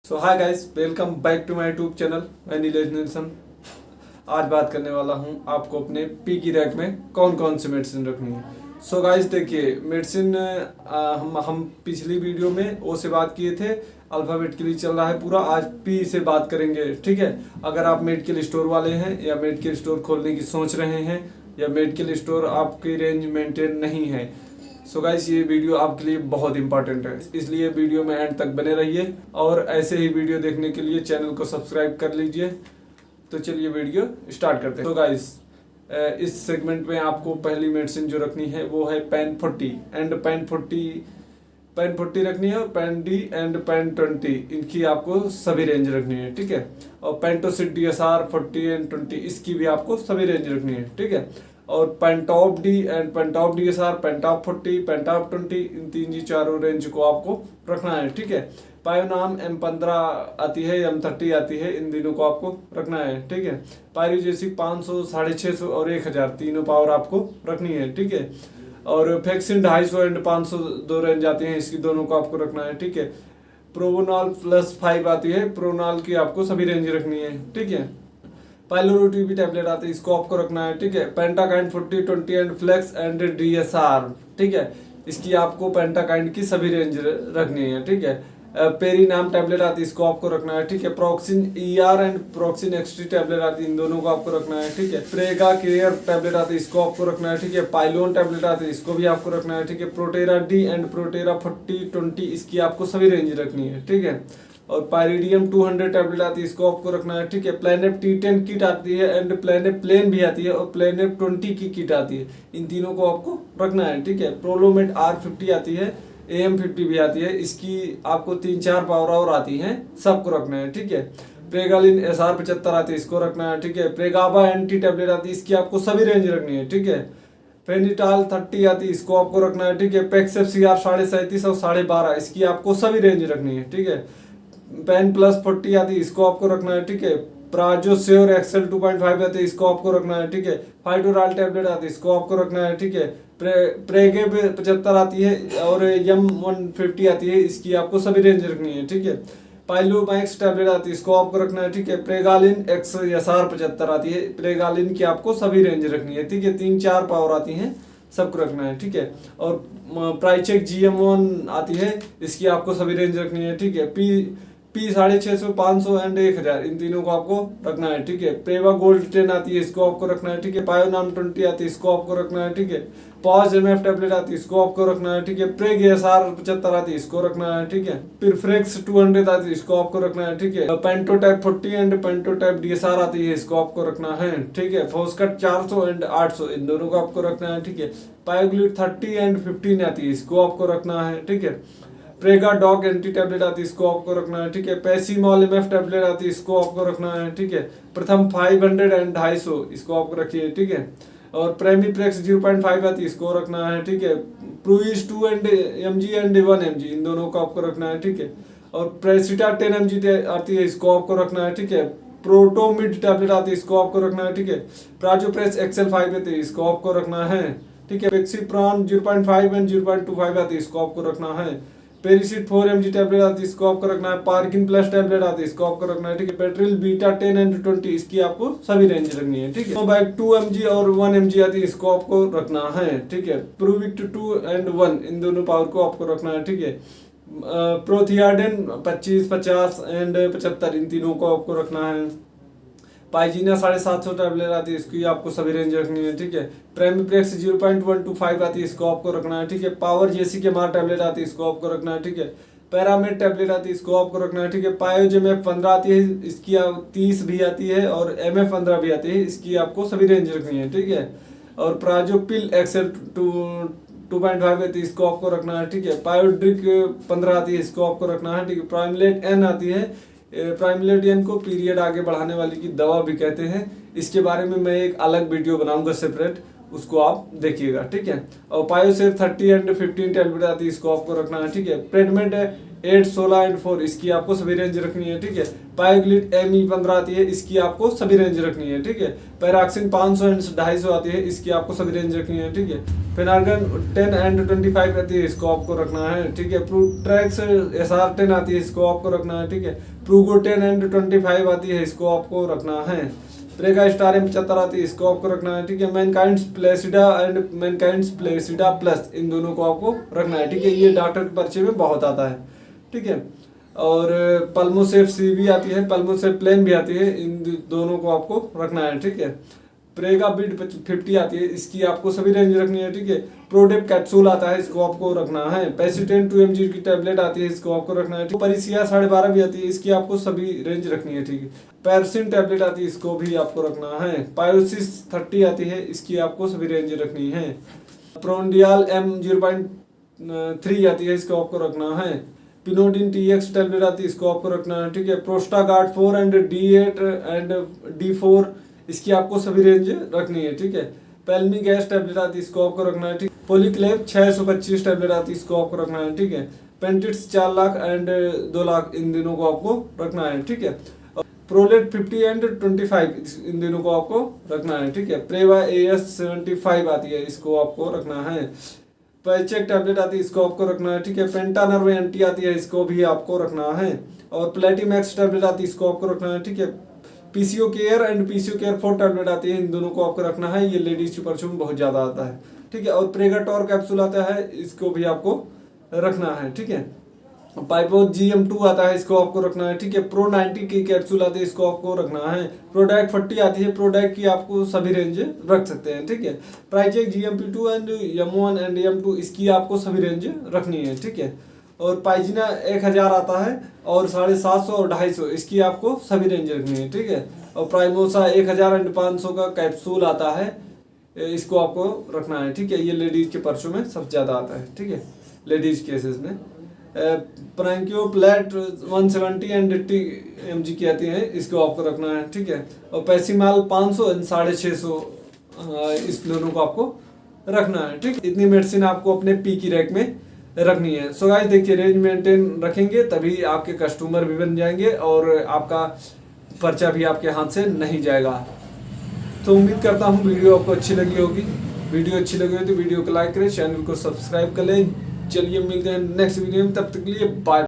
So hi guys, welcome back to my YouTube channel. मैं Nilesh Nelson. आज बात करने वाला हूं आपको अपने पी की रैक में कौन कौन सी मेडिसिन रखनी है। सो गाइस देखिए, मेडिसिन हम पिछली वीडियो में ओ से बात किए थे। अल्फ़ाबेट के लिए चल रहा है पूरा। आज पी से बात करेंगे, ठीक है। अगर आप मेडिकल स्टोर वाले हैं या मेडिकल स्टोर खोलने की सोच रहे हैं या मेडिकल स्टोर आपकी रेंज मेंटेन नहीं है, सो गाइस ये वीडियो आपके लिए बहुत इंपॉर्टेंट है, इसलिए वीडियो में एंड तक बने रहिए और ऐसे ही वीडियो देखने के लिए चैनल को सब्सक्राइब कर लीजिए। तो चलिए वीडियो स्टार्ट करते हैं। तो गाइस इस सेगमेंट में आपको पहली मेडिसिन जो रखनी है वो है पेन 40 एंड पेन 40 रखनी है, और पेन डी एंड पेन 20 इनकी आपको सभी रेंज रखनी है, ठीक है। और पेंटोसिड DSR 40 एंड 20 इसकी भी आपको सभी रेंज रखनी है, ठीक है। और Pantop D and Pantop DSR, Pantop 40, Pantop 20 इन तीन जी चारों रेंज को आपको रखना है, ठीक है। पायोनाम M15 आती है, M30 आती है, इन दिनों को आपको रखना है, ठीक है। पायरोजेसिक 500, 650 और 1000 तीनों पावर आपको रखनी है, ठीक है। और फैक्सिन 250 एंड 500 दो रेंज आती हैं, इसकी दोनों को आपको रखना है, ठीक है। प्रोवोनॉल +5 आती है, प्रोनॉल की आपको सभी रेंज रखनी है, ठीक है। पाइलोरोटी भी टैबलेट आती है, इसको आपको रखना है, ठीक है। पेंटाकाइंड 40, 20 एंड फ्लेक्स एंड DSR, ठीक है। इसकी आपको पेंटाकाइंड की सभी रेंज रखनी है, ठीक है। पेरी नाम टैबलेट आती है, इसको आपको रखना है, ठीक है। प्रोक्सिन ER एंड प्रोक्सिन XT टैबलेट आती है, इन दोनों को आपको रखना है, ठीक है। प्रेगा केयर टैबलेट आती है, इसको आपको रखना है, ठीक है। पाइलोन टैबलेट आती है, इसको भी आपको रखना है, ठीक है। प्रोटेरा डी एंड प्रोटेरा 40, 20 इसकी आपको सभी रेंज रखनी है, ठीक है। और पायरिडियम 200 टैबलेट आती है, इसको आपको रखना है, ठीक है। प्लेनेप T10 किट आती है एंड प्लेनेप प्लेन भी आती है, और प्लेनेप 20 की किट आती है, इन तीनों को आपको रखना है, ठीक है। प्रोलोमेट R50 आती है, AM50 भी आती है, इसकी आपको 3-4 पावर और आती हैं, सबको रखना है, ठीक है। प्रेगालिन SR75 आती है, इसको रखना है, ठीक है। प्रेगाबा एंटी टैबलेट आती है, इसकी आपको सभी रेंज रखनी है, ठीक है। फेनिटाल 30 आती है, इसको आपको रखना है, ठीक है। पेक्सेप CR 37.5 और 12.5 इसकी आपको सभी रेंज रखनी है, ठीक है। पेन +40 आती है, इसको आपको रखना है, ठीक है। प्राजोस्योर XL 2.5 आती है, इसको आपको रखना है, ठीक है। फाइटोराल टैबलेट आती है, इसको आपको रखना है, ठीक है। प्रेगे 75 आती है और M150 आती है, इसकी आपको सभी रेंज रखनी है, ठीक है। पाइलोमैक्स टैबलेट आती है, इसको आपको रखना है, ठीक है। प्रेगालिन XSR 75 आती है, प्रेगालिन की आपको सभी रेंज रखनी है, ठीक है। 3-4 पावर आती हैं, सबको रखना है, ठीक है। और प्राइचेक GM1 आती है, इसकी आपको सभी रेंज रखनी है, ठीक है। P 650, 500 एंड 1000 इन तीनों को आपको रखना है, ठीक है। प्रेवा गोल्ड 10 आती है, इसको आपको रखना है, ठीक है। पायोनाम 20 आती है, इसको आपको रखना है, ठीक है। पॉज MF टैबलेट आती है, इसको आपको रखना है, ठीक है। प्रेग SR 75 आती है, इसको रखना है, ठीक है। पिरफ्रेक्स 200 आती है, इसको आपको रखना है, ठीक है। पेंटोटैप 40 एंड पेंटोटैप DSR आती है, इसको आपको रखना है, ठीक है। फोस्कट 400 एंड 800 इन दोनों को आपको रखना है, ठीक है। पायोग्लूट 30 एंड 15 आती है, इसको आपको रखना है, ठीक है। प्रेगा डॉग एंटी टैबलेट आती है, इसको आपको रखना है, ठीक है। पैसीमॉल MF टैबलेट आती है, इसको आपको रखना है, ठीक है। प्रथम 500 एंड 250 इसको आपको रखिए, ठीक है। और प्रेमीप्रेक्स 0.5 आती है, इसको रखना है, ठीक है। प्रूइस 2 mg एंड 1 mg इन दोनों को आपको रखना है, ठीक है। और प्रेसिटा 10 mg आती है, इसको आपको रखना है, ठीक है। प्रोटोमिड टैबलेट आती है, इसको आपको रखना है, ठीक है। प्राजोप्रेस XL5 आती है, इसको आपको रखना है, ठीक है। पेक्सीप्रॉन 0.5 एंड 0.25 आती है, इसको आपको रखना है। पेरिसिट 4 mg टैबलेट आती है, इसको आपको रखना है। पार्किन प्लस टैबलेट आती है, इसको आपको रखना है, ठीक है। पेट्रिल बीटा 10 एंड 20 इसकी आपको सभी रेंज रखनी है, ठीक है। नोवैक 2 mg और 1 mg आती है, इसको आपको रखना है, ठीक है। प्रूविक्ट 2 एंड 1 इन दोनों पावर को आपको रखना है, ठीक है। प्रोथियाडेन 25, 50 एंड 75 इन तीनों को आपको रखना है। पाइजीना 750 टैबलेट आती है, इसकी आपको सभी रेंज रखनी है, ठीक है। प्रेमीप्रेक्स 0.125 आती है, इसको आपको रखना है, ठीक है। पावर जेसी के मार टैबलेट आती है, इसको आपको रखना है, ठीक है। पैरामेड टैबलेट आती है, इसको आपको रखना है, ठीक है। पायोजेम F15 आती है, इसकी 30 भी आती है, और MF15 भी आती है, इसकी आपको सभी रेंज रखनी है, ठीक है। और प्राजोपिल XL 2.5 आती है, इसको आपको रखना है, ठीक है। पायोड्रिक 15 आती है, इसको आपको रखना है, ठीक है। प्राइमलेट N आती है, प्राइमलेटियन को पीरियड आगे बढ़ाने वाली की दवा भी कहते हैं, इसके बारे में मैं एक अलग वीडियो बनाऊंगा सेपरेट, उसको आप देखिएगा, ठीक है। और पायोसेर 30 एंड 15 टैबलेट आती है, इसको आपको रखना है, ठीक है। प्रेडमेड 8, 16 एंड 4 इसकी आपको सभी रेंज रखनी है, ठीक है। पायोग्लिट ME15 आती है, इसकी आपको सभी रेंज रखनी है, ठीक है। पैराक्सिन 500 एंड 250 आती है, इसकी आपको सभी रेंज रखनी है, ठीक है। फेनार्गन 10 एंड 25 आती है, इसको आपको रखना है, ठीक है। प्रूट्रैक्स SR10 आती है, इसको आपको रखना है, ठीक है। प्रूगो 10 एंड 25 आती है, इसको आपको रखना है। प्रेगा स्टार M75 आती है, इसको आपको रखना है, ठीक है। मैनकाइंड्स प्लेसिडा एंड मैनकाइंड्स प्लेसिडा प्लस, इन दोनों को आपको रखना है, ठीक है। ये डॉक्टर के पर्चे में बहुत आता है, ठीक है। और पल्मोसेफ सी भी आती है, पल्मोसेफ प्लेन भी आती है, इन दोनों को आपको रखना है, ठीक है। प्रेगा बीट 50 आती है, इसकी आपको सभी रेंज रखनी है, ठीक है। प्रोडेप कैप्सूल आता है, इसको आपको रखना है। पेसिटेन 2 mg की टैबलेट आती है, इसको आपको रखना है। परिसिया 12.5 भी आती है, इसकी आपको सभी रेंज रखनी है, ठीक है। पैरसिन टैबलेट आती है, इसको भी आपको रखना है। पायोसिस 30 आती है, इसकी आपको सभी रेंज रखनी है। प्रोंडियाल M0.3 आती है, इसको आपको रखना है। पिनोडिन TX टैबलेट आती है, इसको आपको रखना है, ठीक है। प्रोस्टागार्ड 4 एंड D8 एंड D4, इसकी आपको सभी रेंज रखनी है, ठीक है। पेल्मी गैस टैबलेट आती है, इसको आपको रखना है, ठीक। पोलीक्लेव 625 टैबलेट आती है, इसको आपको रखना है, ठीक है। पेंटिट्स 4 लाख एंड 2 लाख, इन दिनों को आपको रखना है, ठीक है। प्रोलेट 50 एंड 25, इन दिनों को आपको रखना है, ठीक है। प्रेवा AS 75 आती है, इसको आपको रखना है। पैचेक टैबलेट आती है, इसको आपको रखना है, ठीक है। पेंटानर्व एंटी आती है, इसको भी आपको रखना है। और प्लेटिमैक्स टैबलेट आती है, इसको आपको रखना है, ठीक है। PCO care and PCO care 4 tablet आती है, इन दोनों को आपको रखना है। ये लेडीज की पर्चों में बहुत ज्यादा आता है, ठीक है। और प्रेगाटोर कैप्सूल आता है, इसको भी आपको रखना है, ठीक है। पाइपो GM2 आता है, इसको आपको रखना है, ठीक है। प्रो 90 की कैप्सूल आती है, इसको आपको रखना है। प्रोडक्ट 40 आती है, प्रोडक्ट की आपको सभी रेंज रख सकते हैं, ठीक है। प्राइचेक GMP2 and M1 and M2, इसकी आपको सभी रेंज रखनी है, ठीक है। और पाइजिना 1000 आता है, और 750 और 250, इसकी आपको सभी रेंज रखनी है, ठीक है। और प्राइमोसा 1000 एंड 500 का कैप्सूल आता है, इसको आपको रखना है, ठीक है। ये लेडीज के पर्चों में सबसे ज्यादा आता है, ठीक है, लेडीज केसेस में। प्रांक्यो प्लेट 170 एंड 80 mg की आती है, इसको आपको रखना है, ठीक है। और पैसीमाल 500 एंड 650, इस दोनों को आपको रखना है, ठीक। इतनी मेडिसिन आपको अपने पी की रैक में रखनी है। सो गाइस देखिए, रेंज मेंटेन रखेंगे तभी आपके कस्टमर भी बन जाएंगे और आपका पर्चा भी आपके हाथ से नहीं जाएगा। तो उम्मीद करता हूँ वीडियो आपको अच्छी लगी होगी। वीडियो अच्छी लगी हो तो वीडियो को लाइक करें, चैनल को सब्सक्राइब कर लें। चलिए मिलते हैं नेक्स्ट वीडियो में, तब तक के लिए बाय।